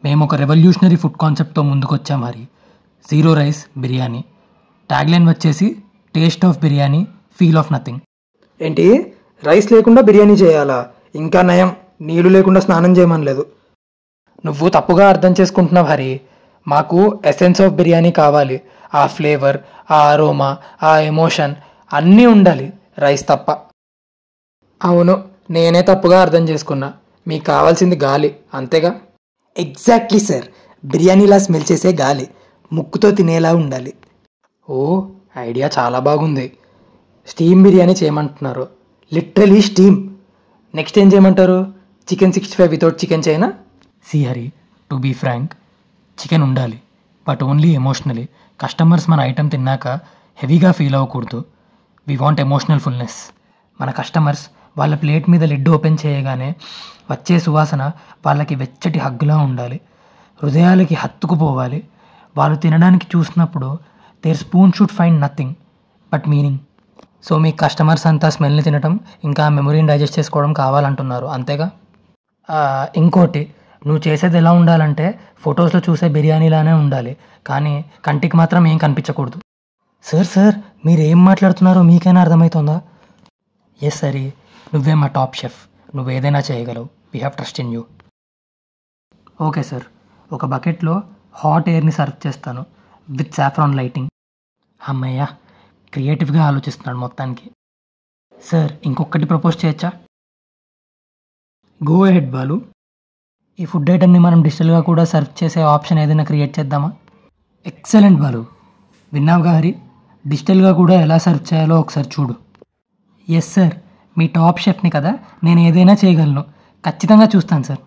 మేము ఒక revolutionary food కాన్సెప్ట్తో ముందుకొచ్చాం మరి. Zero rice biryani. ట్యాగ్లైన్ వచ్చేసి taste of biryani, feel of nothing. ఏంటి, రైస్ లేకుండా బిర్యానీ చేయాలా? ఇంకా నయం, నీళ్ళు లేకుండా స్నానం చేయమనలేదు. నువ్వు తప్పుగా అర్థం చేసుకుంటున్నావు హరి. మాకు ఎసెన్స్ ఆఫ్ బిర్యానీ కావాలి. ఆ ఫ్లేవర్, ఆ అరోమా, ఆ ఎమోషన్ అన్నీ ఉండాలి, రైస్ తప్ప. అవును, నేనే తప్పుగా అర్థం చేసుకున్నా. మీకు కావాల్సింది గాలి, అంతేగా? Exactly sir. బిర్యానీలా స్మెల్ చేసే గాలి, ముక్కుతో తినేలా ఉండాలి. ఓ, ఐడియా చాలా బాగుంది. స్టీమ్ బిర్యానీ చేయమంటున్నారు. Literally steam. నెక్స్ట్ ఏం చేయమంటారు? చికెన్ 65 వితౌట్ చికెన్ చేయనా? See Hari, to be frank, chicken ఉండాలి, బట్ ఓన్లీ ఎమోషనలీ. కస్టమర్స్ మన ఐటెం తిన్నాక హెవీగా ఫీల్ అవ్వకూడదు. We want emotional fullness. మన కస్టమర్స్ వాళ్ళ ప్లేట్ మీద లిడ్ ఓపెన్ చేయగానే వచ్చే సువాసన వాళ్ళకి వెచ్చటి హగ్గులా ఉండాలి, హృదయాలకి హత్తుకుపోవాలి. వాళ్ళు తినడానికి చూసినప్పుడు their spoon should find nothing but meaning. So మీ కస్టమర్స్ అంతా స్మెల్ని తినడం, ఇంకా మెమొరీని డైజెస్ట్ చేసుకోవడం కావాలంటున్నారు, అంతేగా? ఇంకోటి, నువ్వు చేసేది ఎలా ఉండాలంటే ఫొటోస్లో చూసే బిర్యానీలానే ఉండాలి, కానీ కంటికి మాత్రం ఏం కనిపించకూడదు. సార్ మీరు ఏం మాట్లాడుతున్నారో మీకైనా అర్థమవుతుందా? ఎస్ సరే, నువ్వే మా టాప్ షెఫ్, నువ్వు ఏదైనా చేయగలవు. We have trust in you. Okay sir, ఒక బకెట్లో హాట్ ఎయిర్ని సర్వ్ చేస్తాను విత్ సాఫ్రాన్ లైటింగ్. అమ్మయ్య, క్రియేటివ్గా ఆలోచిస్తున్నాడు మొత్తానికి. సార్ ఇంకొకటి ప్రపోజ్ చేయొచ్చా? Go ahead Balu. ఈ ఫుడ్ ఐటమ్ని మనం డిజిటల్గా కూడా సర్వ్ చేసే ఆప్షన్ ఏదైనా క్రియేట్ చేద్దామా? ఎక్సలెంట్ బాలు, విన్నావుగా హరి, డిజిటల్గా కూడా ఎలా సర్వ్ చేయాలో ఒకసారి చూడు. ఎస్ సార్, మీ టాప్ షెఫ్ని కదా, నేను ఏదైనా చేయగలను. ఖచ్చితంగా చూస్తాను సార్.